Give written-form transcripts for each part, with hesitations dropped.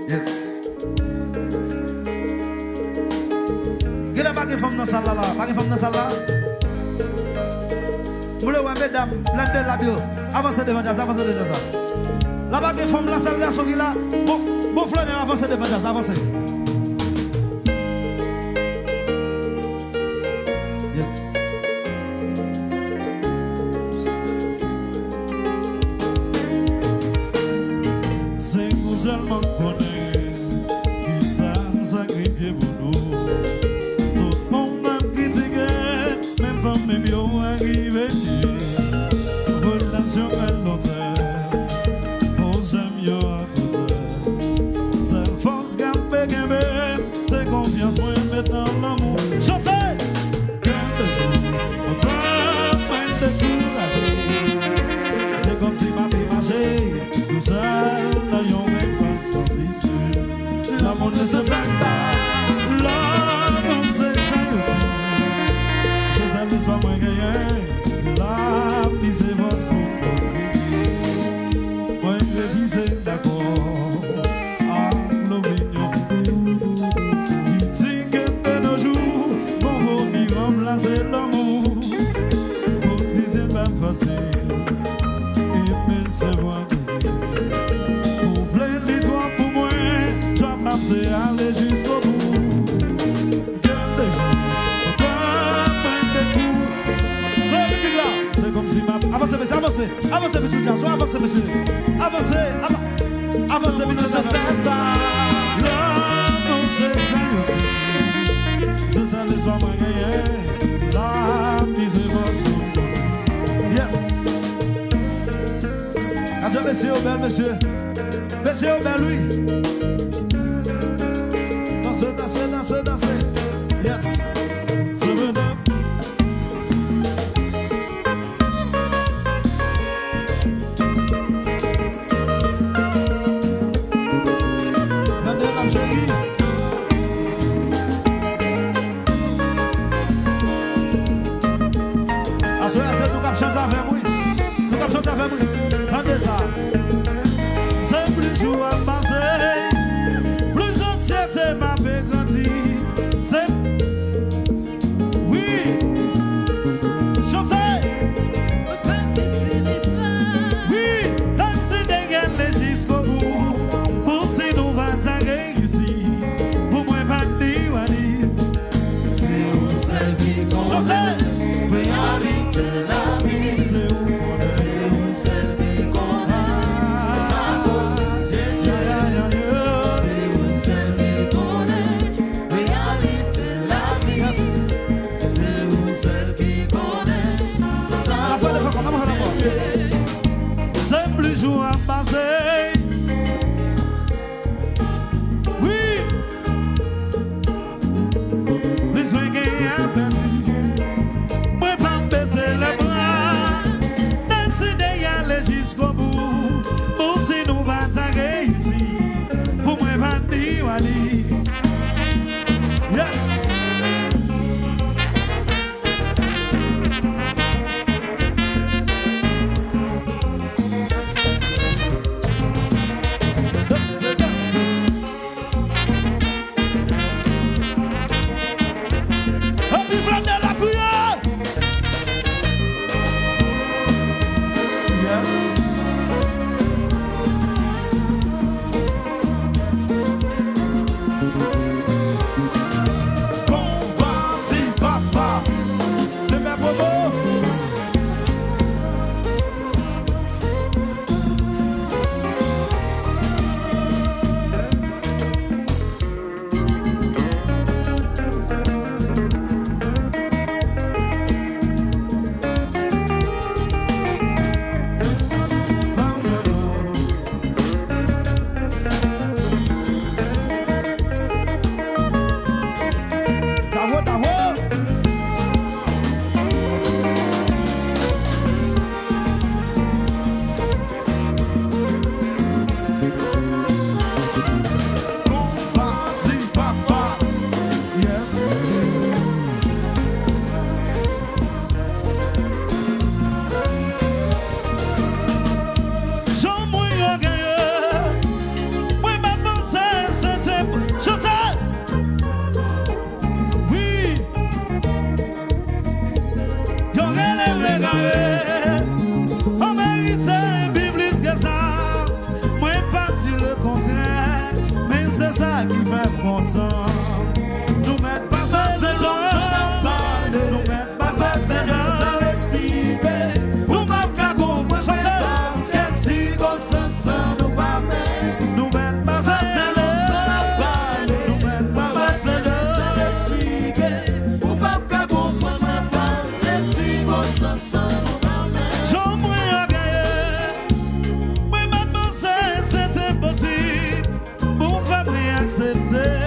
Yes. Quelle est la femme dans la salle là? Pas de femme dans la salle là? Vous le voyez, mesdames, plein de la bio. Avancez devant ça, avancez devant ça. Là-bas, des femmes, la salle garçon qui là. Bon flâneur, avancez devant ça, avancez. Yes. C'est vous seulement connaît qui ça sacrifié pour nous. Tout le monde a critiqué, même femme, même yo arrivé. Relation elle l'autre, oh j'aime yo à cause. Seule force qu'a pégué, c'est confiance moi maintenant l'amour. Chantez! C'est comme si ma vie marchait tout seul dans yon repas sans issue. L'amour ne se fait pas, l'amour c'est ça que tu. Je sais que soit moins gagné, c'est la vie c'est votre pour moi je disais d'accord à l'opinion qui dit que de nos jours on va remplacer l'amour. Pour si c'est pas facile. C'est aller jusqu'au bout. C'est comme si ma... Avancez, monsieur, avancez. Avancez, monsieur Jason, avancez, monsieur. Avancez, avancez, monsieur. Ne se fait pas. L'amour, c'est ça. C'est ça l'espoir moi gagné. C'est la vie, c'est votre. Yes. Adieu, monsieur, bel monsieur. Monsieur, bel lui. Danser. Yes. C'est bon. La chérie. C'est nous qui chantons avec moi. Nous qui chantons avec moi. Rendez ça. C'est plus jour à passer. content. Nous mettons pas ça, c'est temps. Nous mettons pas ça, c'est temps. Expliquer. Ou pas qu'à comprendre. Parce que si Constance nous pas mettre. Nous mettons pas ça, c'est temps. Nous mettons pas ça, c'est temps. Expliquer. Ou pas qu'à comprendre. Parce que si Constance nous pas mettre. J'en à gagner. Oui, mademoiselle, c'est impossible. Pour faire accepter.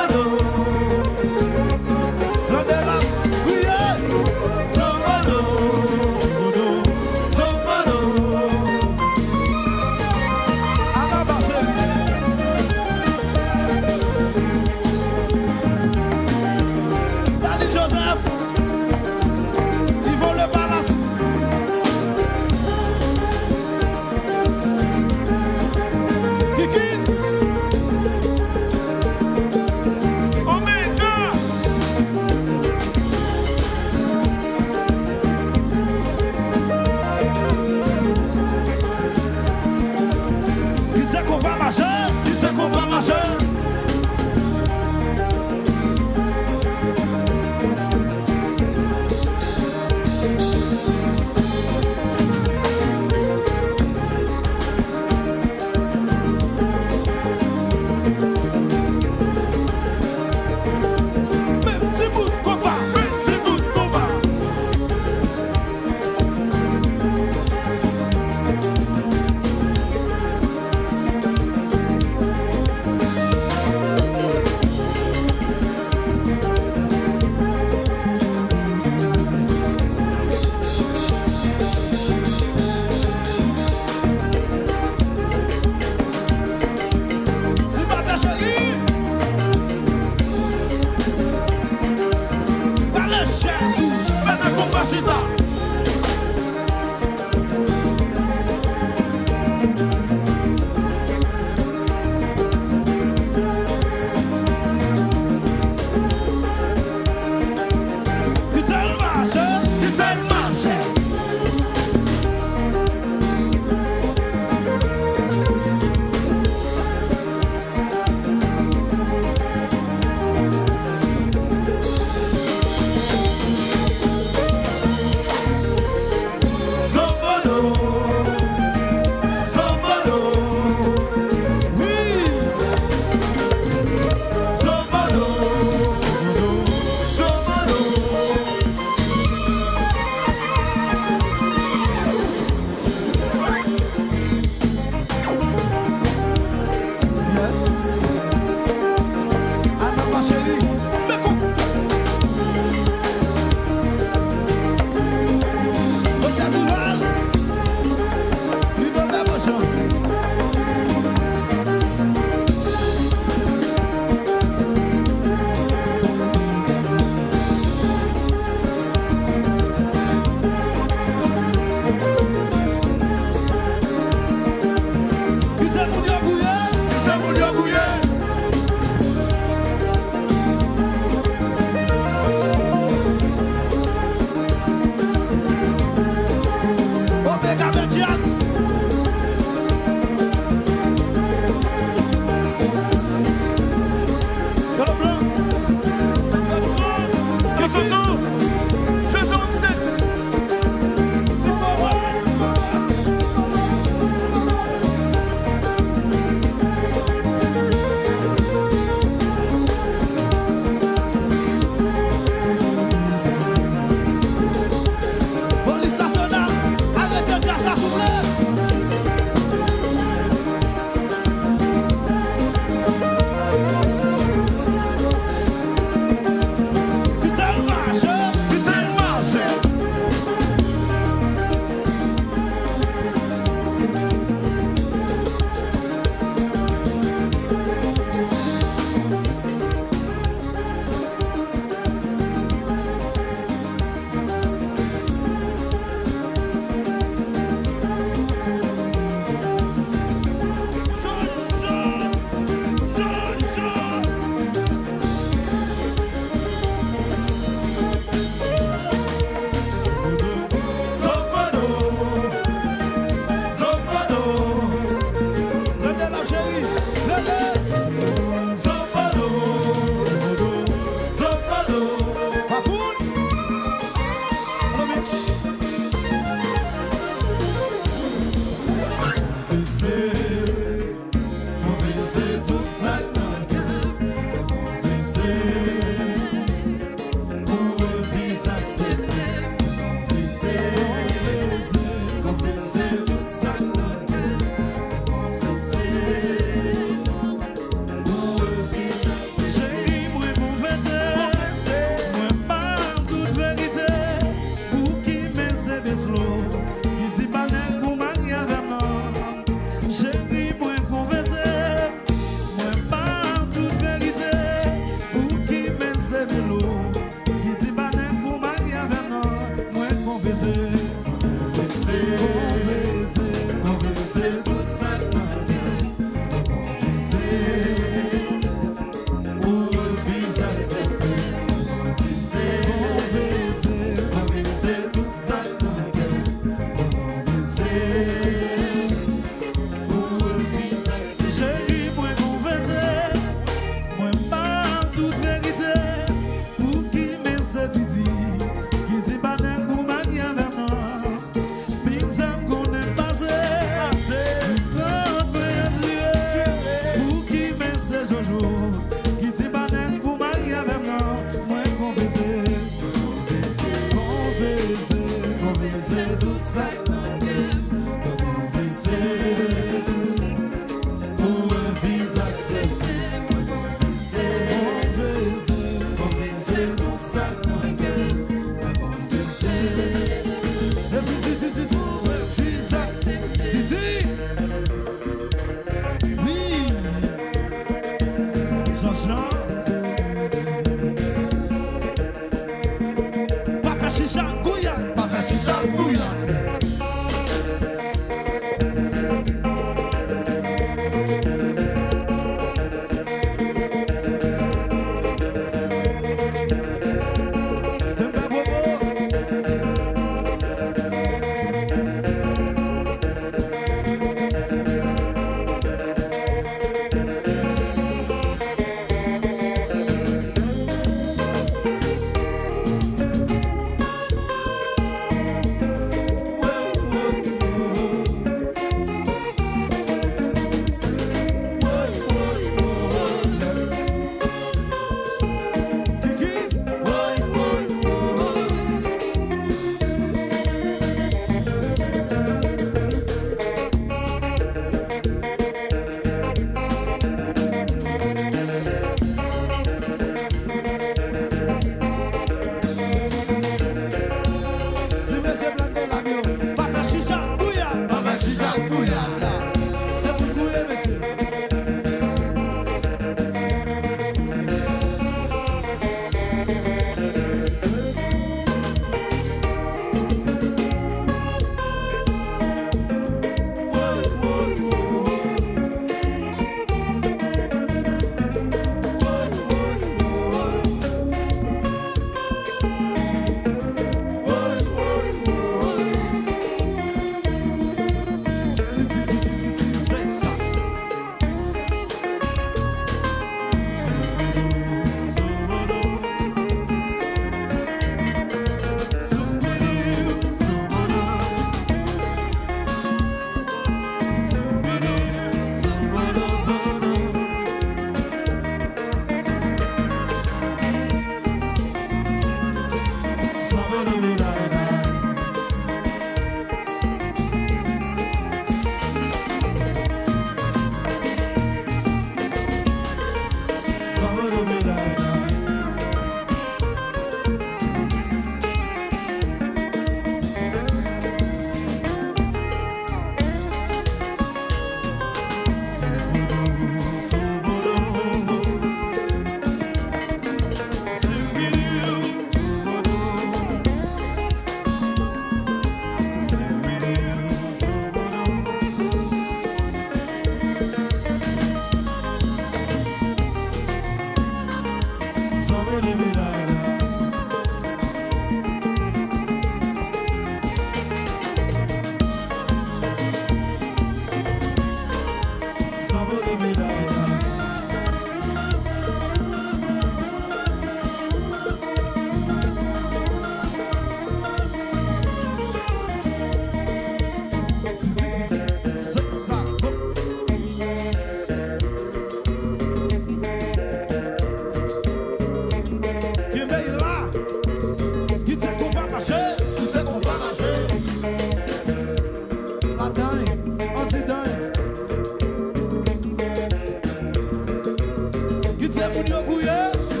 Qui t'aime ou Dieu couillé?